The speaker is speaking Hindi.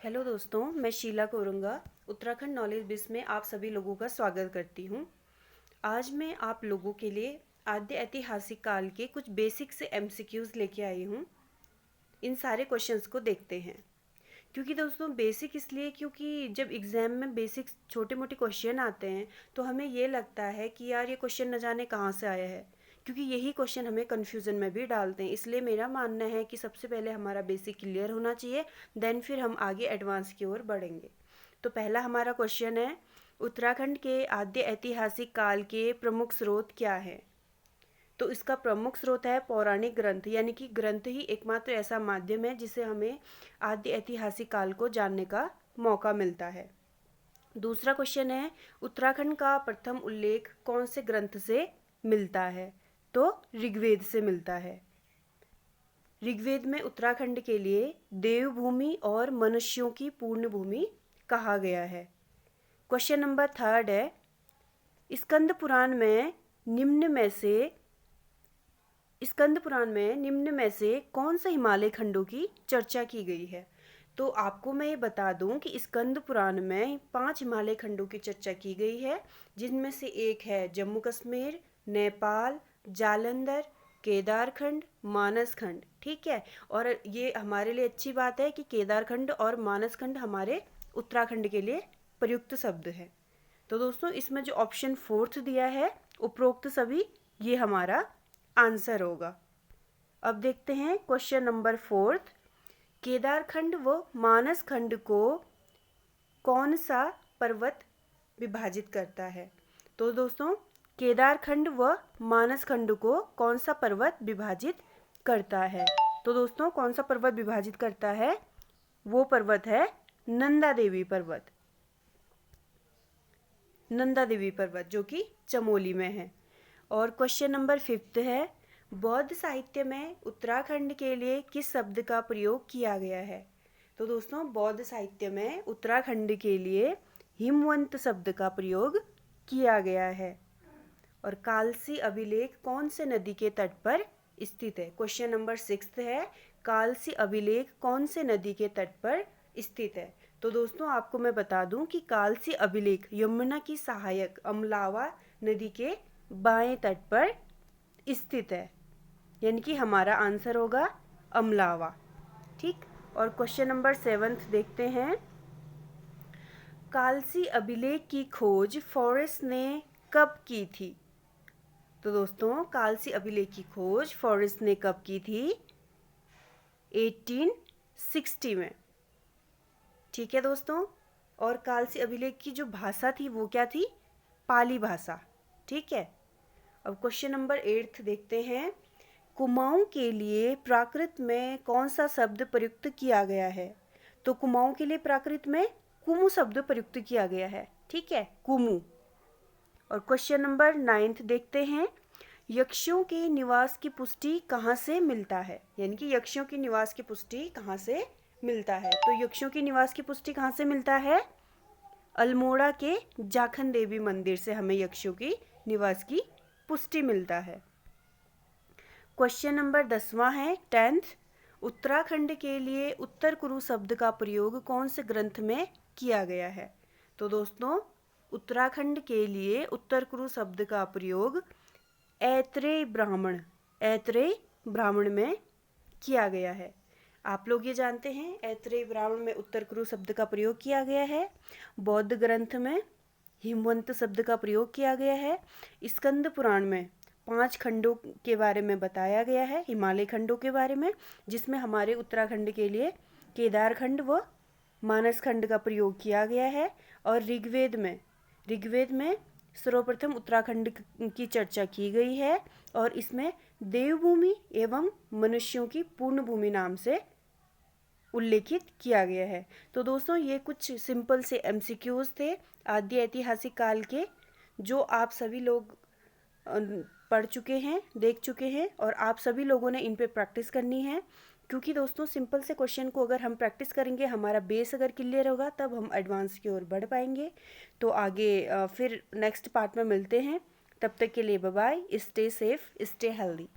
हेलो दोस्तों, मैं शीला कोरंगा उत्तराखंड नॉलेज बिस में आप सभी लोगों का स्वागत करती हूँ। आज मैं आप लोगों के लिए आद्य ऐतिहासिक काल के कुछ बेसिक से एमसीक्यूज़ लेके आई हूँ। इन सारे क्वेश्चंस को देखते हैं। क्योंकि दोस्तों बेसिक इसलिए क्योंकि जब एग्ज़ाम में बेसिक छोटे मोटे क्वेश्चन आते हैं तो हमें ये लगता है कि यार ये क्वेश्चन न जाने कहाँ से आया है, क्योंकि यही क्वेश्चन हमें कन्फ्यूज़न में भी डालते हैं। इसलिए मेरा मानना है कि सबसे पहले हमारा बेसिक क्लियर होना चाहिए, देन फिर हम आगे एडवांस की ओर बढ़ेंगे। तो पहला हमारा क्वेश्चन है, उत्तराखंड के आद्य ऐतिहासिक काल के प्रमुख स्रोत क्या है। तो इसका प्रमुख स्रोत है पौराणिक ग्रंथ, यानी कि ग्रंथ ही एकमात्र ऐसा माध्यम है जिसे हमें आद्य ऐतिहासिक काल को जानने का मौका मिलता है। दूसरा क्वेश्चन है, उत्तराखंड का प्रथम उल्लेख कौन से ग्रंथ से मिलता है। तो ऋग्वेद से मिलता है। ऋग्वेद में उत्तराखंड के लिए देवभूमि और मनुष्यों की पूर्ण भूमि कहा गया है। क्वेश्चन नंबर थर्ड है, स्कंद पुराण में निम्न में से कौन से हिमालय खंडों की चर्चा की गई है। तो आपको मैं ये बता दूं कि स्कंद पुराण में 5 हिमालय खंडों की चर्चा की गई है, जिनमें से एक है जम्मू कश्मीर, नेपाल, जालंधर, केदारखंड, मानसखंड। ठीक है, और ये हमारे लिए अच्छी बात है कि केदारखंड और मानसखंड हमारे उत्तराखंड के लिए प्रयुक्त शब्द है। तो दोस्तों इसमें जो ऑप्शन फोर्थ दिया है उपरोक्त सभी, ये हमारा आंसर होगा। अब देखते हैं क्वेश्चन नंबर फोर्थ, केदारखंड व मानसखंड को कौन सा पर्वत विभाजित करता है। तो दोस्तों केदारखंड व मानसखंड को कौन सा पर्वत विभाजित करता है। तो दोस्तों कौन सा पर्वत विभाजित करता है, वो पर्वत है नंदा देवी पर्वत। नंदा देवी पर्वत जो कि चमोली में है। और क्वेश्चन नंबर फिफ्थ है, बौद्ध साहित्य में उत्तराखंड के लिए किस शब्द का प्रयोग किया गया है। तो दोस्तों बौद्ध साहित्य में उत्तराखंड के लिए हिमवंत शब्द का प्रयोग किया गया है। और कालसी अभिलेख कौन से नदी के तट पर स्थित है। क्वेश्चन नंबर सिक्स्थ है, कालसी अभिलेख कौन से नदी के तट पर स्थित है। तो दोस्तों आपको मैं बता दूं कि कालसी अभिलेख यमुना की सहायक अमलावा नदी के बाएं तट पर स्थित है, यानी कि हमारा आंसर होगा अमलावा। ठीक, और क्वेश्चन नंबर सेवंथ देखते हैं, कालसी अभिलेख की खोज फॉरेस्ट ने कब की थी। तो दोस्तों कालसी अभिलेख की खोज फॉरेस्ट ने कब की थी, 1860 में। ठीक है दोस्तों, और कालसी अभिलेख की जो भाषा थी वो क्या थी, पाली भाषा। ठीक है, अब क्वेश्चन नंबर 8 देखते हैं, कुमाऊं के लिए प्राकृत में कौन सा शब्द प्रयुक्त किया गया है। तो कुमाऊं के लिए प्राकृत में कुमु शब्द प्रयुक्त किया गया है। ठीक है, कुमु। और क्वेश्चन नंबर 9 देखते हैं, यक्षों के निवास की पुष्टि कहाँ से मिलता है, यानी कि यक्षों की निवास की पुष्टि कहाँ से मिलता है। तो यक्षों की निवास की पुष्टि कहाँ से मिलता है, अल्मोड़ा के जाखन देवी मंदिर से हमें यक्षों की निवास की पुष्टि मिलता है। क्वेश्चन नंबर 10वां है 10th, उत्तराखंड के लिए उत्तर कुरु शब्द का प्रयोग कौन से ग्रंथ में किया गया है। तो दोस्तों उत्तराखंड के लिए उत्तर कुरु शब्द का प्रयोग ऐत्रेय ब्राह्मण में किया गया है। आप लोग ये जानते हैं ऐत्रेय ब्राह्मण में उत्तर कुरु शब्द का प्रयोग किया गया है। बौद्ध ग्रंथ में हिमवंत शब्द का प्रयोग किया गया है। स्कंद पुराण में 5 खंडों के बारे में बताया गया है, हिमालय खंडों के बारे में, जिसमें हमारे उत्तराखंड के लिए केदारखंड व मानसखंड का प्रयोग किया गया है। और ऋग्वेद में सर्वप्रथम उत्तराखंड की चर्चा की गई है, और इसमें देवभूमि एवं मनुष्यों की पूर्ण भूमि नाम से उल्लेखित किया गया है। तो दोस्तों ये कुछ सिंपल से एमसीक्यूज थे आद्य ऐतिहासिक काल के, जो आप सभी लोग पढ़ चुके हैं, देख चुके हैं, और आप सभी लोगों ने इन पे प्रैक्टिस करनी है। क्योंकि दोस्तों सिंपल से क्वेश्चन को अगर हम प्रैक्टिस करेंगे, हमारा बेस अगर क्लियर होगा, तब हम एडवांस की ओर बढ़ पाएंगे। तो आगे फिर नेक्स्ट पार्ट में मिलते हैं। तब तक के लिए bye bye, stay safe, stay healthy.